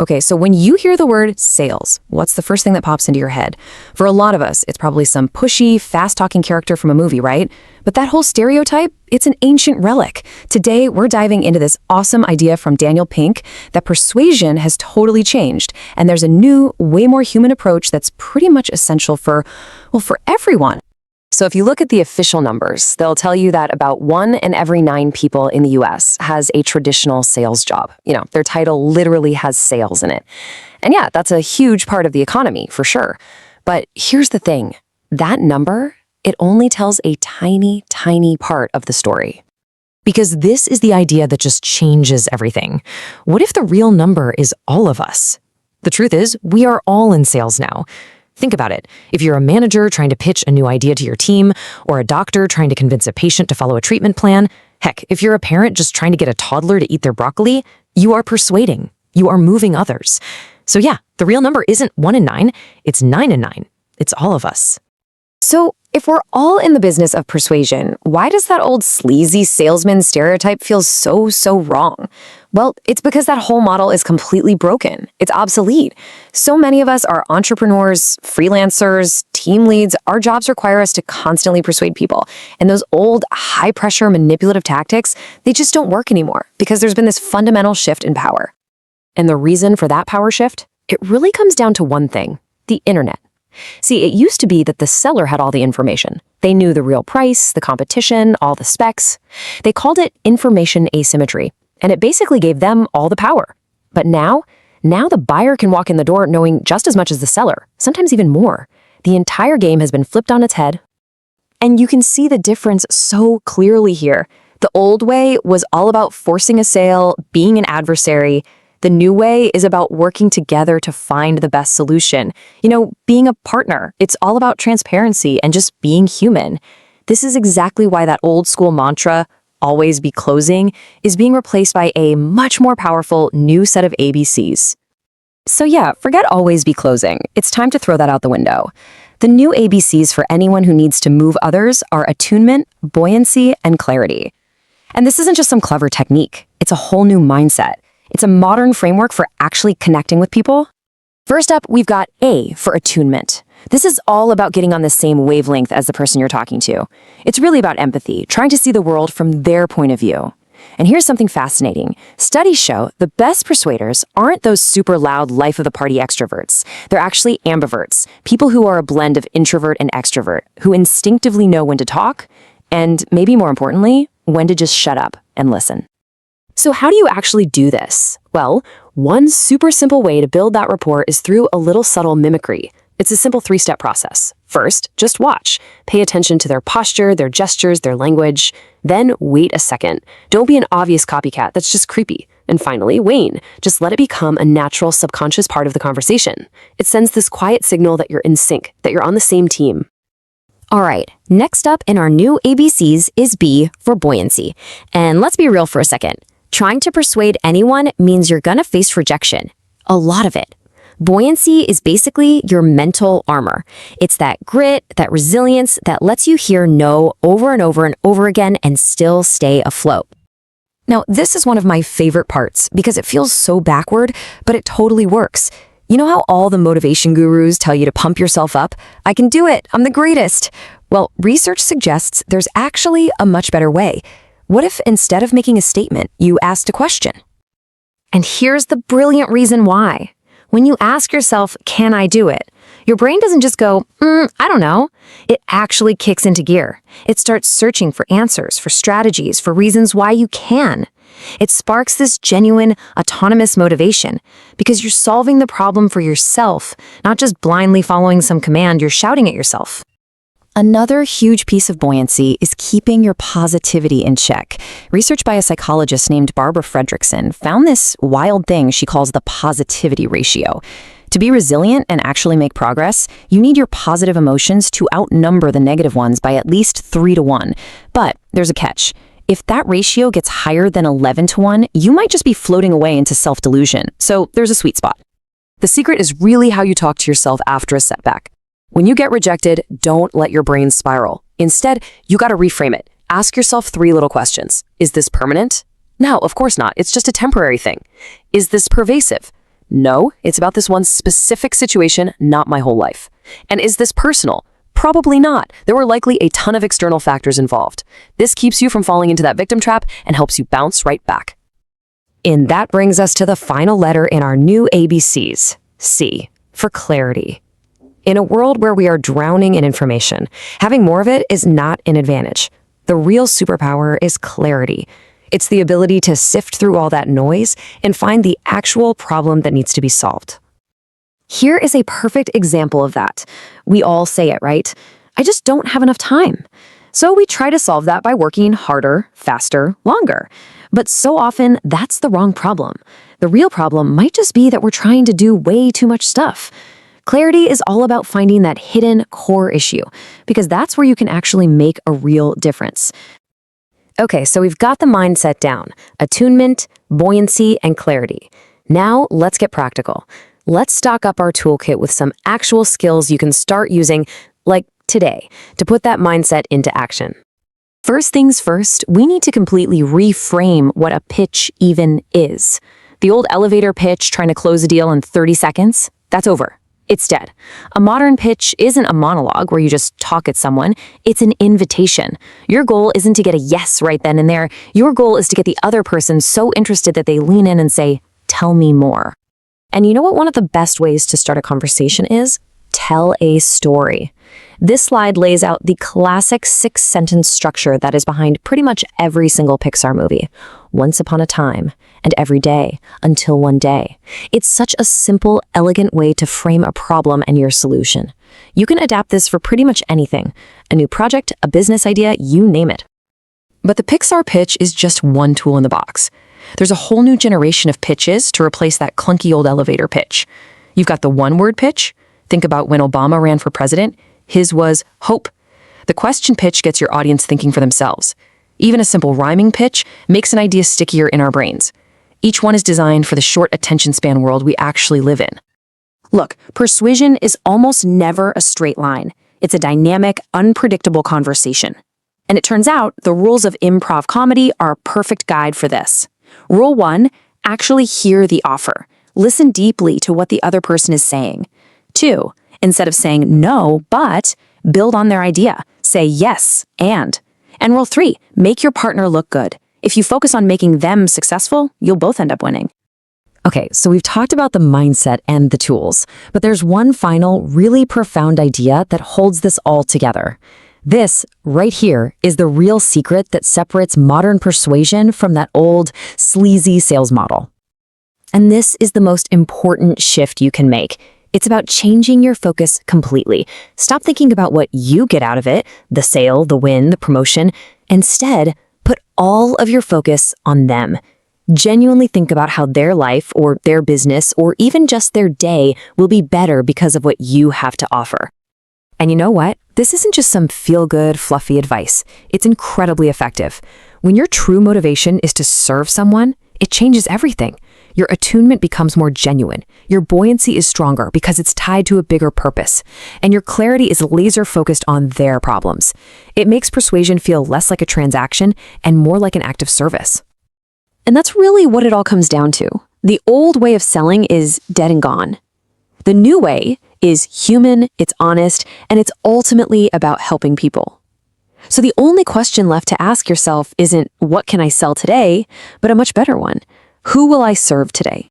Okay, so when you hear the word sales, what's the first thing that pops into your head? For a lot of us, it's probably some pushy, fast-talking character from a movie, right? But that whole stereotype, it's an ancient relic. Today, we're diving into this awesome idea from Daniel Pink that persuasion has totally changed, and there's a new, way more human approach that's pretty much essential for, well, for everyone. So if you look at the official numbers, they'll tell you that about 1 in every 9 people in the US has a traditional sales job. Their title literally has sales in it. And yeah, that's a huge part of the economy, for sure. But here's the thing. That number, it only tells a tiny, tiny part of the story. Because this is the idea that just changes everything. What if the real number is all of us? The truth is, we are all in sales now. Think about it. If you're a manager trying to pitch a new idea to your team, or a doctor trying to convince a patient to follow a treatment plan, heck, if you're a parent just trying to get a toddler to eat their broccoli, you are persuading. You are moving others. So yeah, the real number isn't 1 in 9, it's 9 in 9. It's all of us. So if we're all in the business of persuasion, why does that old sleazy salesman stereotype feel so wrong? Well, it's because that whole model is completely broken. It's obsolete. So many of us are entrepreneurs, freelancers, team leads. Our jobs require us to constantly persuade people. And those old, high-pressure, manipulative tactics, they just don't work anymore because there's been this fundamental shift in power. And the reason for that power shift? It really comes down to one thing: the internet. See, it used to be that the seller had all the information. They knew the real price, the competition, all the specs. They called it information asymmetry, and it basically gave them all the power. But now the buyer can walk in the door knowing just as much as the seller, sometimes even more. The entire game has been flipped on its head. And you can see the difference so clearly here. The old way was all about forcing a sale, being an adversary. The new way is about working together to find the best solution. Being a partner. It's all about transparency and just being human. This is exactly why that old school mantra, always be closing, is being replaced by a much more powerful new set of ABCs. So yeah, forget always be closing. It's time to throw that out the window. The new ABCs for anyone who needs to move others are attunement, buoyancy, and clarity. And this isn't just some clever technique. It's a whole new mindset. It's a modern framework for actually connecting with people. First up, we've got A for attunement. This is all about getting on the same wavelength as the person you're talking to. It's really about empathy, trying to see the world from their point of view. And here's something fascinating. Studies show the best persuaders aren't those super loud life-of-the-party extroverts. They're actually ambiverts, people who are a blend of introvert and extrovert, who instinctively know when to talk, and maybe more importantly, when to just shut up and listen. So how do you actually do this? Well, one super simple way to build that rapport is through a little subtle mimicry. It's a simple 3-step process. First, just watch. Pay attention to their posture, their gestures, their language. Then wait a second. Don't be an obvious copycat that's just creepy. And finally, wane. Just let it become a natural subconscious part of the conversation. It sends this quiet signal that you're in sync, that you're on the same team. All right, next up in our new ABCs is B for buoyancy. And let's be real for a second. Trying to persuade anyone means you're gonna face rejection. A lot of it. Buoyancy is basically your mental armor. It's that grit, that resilience that lets you hear no over and over and over again and still stay afloat. Now, this is one of my favorite parts because it feels so backward, but it totally works. You know how all the motivation gurus tell you to pump yourself up? I can do it. I'm the greatest. Well, research suggests there's actually a much better way. What if instead of making a statement, you asked a question? And here's the brilliant reason why. When you ask yourself, can I do it? Your brain doesn't just go, I don't know. It actually kicks into gear. It starts searching for answers, for strategies, for reasons why you can. It sparks this genuine, autonomous motivation because you're solving the problem for yourself, not just blindly following some command you're shouting at yourself. Another huge piece of buoyancy is keeping your positivity in check. Research by a psychologist named Barbara Fredrickson found this wild thing she calls the positivity ratio. To be resilient and actually make progress, you need your positive emotions to outnumber the negative ones by at least 3-1. But there's a catch. If that ratio gets higher than 11-1, you might just be floating away into self-delusion. So there's a sweet spot. The secret is really how you talk to yourself after a setback. When you get rejected, don't let your brain spiral. Instead, you got to reframe it. Ask yourself 3 little questions. Is this permanent? No, of course not. It's just a temporary thing. Is this pervasive? No, it's about this one specific situation, not my whole life. And is this personal? Probably not. There were likely a ton of external factors involved. This keeps you from falling into that victim trap and helps you bounce right back. And that brings us to the final letter in our new ABCs, C, for clarity. In a world where we are drowning in information, having more of it is not an advantage. The real superpower is clarity. It's the ability to sift through all that noise and find the actual problem that needs to be solved. Here is a perfect example of that. We all say it, right? I just don't have enough time. So we try to solve that by working harder, faster, longer. But so often, that's the wrong problem. The real problem might just be that we're trying to do way too much stuff. Clarity is all about finding that hidden core issue, because that's where you can actually make a real difference. Okay, so we've got the mindset down: attunement, buoyancy, and clarity. Now, let's get practical. Let's stock up our toolkit with some actual skills you can start using, like today, to put that mindset into action. First things first, we need to completely reframe what a pitch even is. The old elevator pitch trying to close a deal in 30 seconds, that's over. It's dead. A modern pitch isn't a monologue where you just talk at someone. It's an invitation. Your goal isn't to get a yes right then and there. Your goal is to get the other person so interested that they lean in and say, "Tell me more." And you know what one of the best ways to start a conversation is? Tell a story. This slide lays out the classic 6-sentence structure that is behind pretty much every single Pixar movie. Once upon a time, and every day, until one day. It's such a simple, elegant way to frame a problem and your solution. You can adapt this for pretty much anything. A new project, a business idea, you name it. But the Pixar pitch is just one tool in the box. There's a whole new generation of pitches to replace that clunky old elevator pitch. You've got the one-word pitch. Think about when Obama ran for president. His was hope. The question pitch gets your audience thinking for themselves. Even a simple rhyming pitch makes an idea stickier in our brains. Each one is designed for the short attention span world we actually live in. Look, persuasion is almost never a straight line. It's a dynamic, unpredictable conversation. And it turns out the rules of improv comedy are a perfect guide for this. Rule 1, actually hear the offer. Listen deeply to what the other person is saying. 2, instead of saying no, but build on their idea. Say yes, and. And rule 3, make your partner look good. If you focus on making them successful, you'll both end up winning. Okay, so we've talked about the mindset and the tools, but there's one final, really profound idea that holds this all together. This, right here, is the real secret that separates modern persuasion from that old, sleazy sales model. And this is the most important shift you can make. It's about changing your focus completely. Stop thinking about what you get out of it, the sale, the win, the promotion. Instead, put all of your focus on them. Genuinely think about how their life or their business or even just their day will be better because of what you have to offer. And you know what? This isn't just some feel-good, fluffy advice. It's incredibly effective. When your true motivation is to serve someone, it changes everything. Your attunement becomes more genuine. Your buoyancy is stronger because it's tied to a bigger purpose. And your clarity is laser-focused on their problems. It makes persuasion feel less like a transaction and more like an act of service. And that's really what it all comes down to. The old way of selling is dead and gone. The new way is human, it's honest, and it's ultimately about helping people. So the only question left to ask yourself isn't, what can I sell today, but a much better one. Who will I serve today?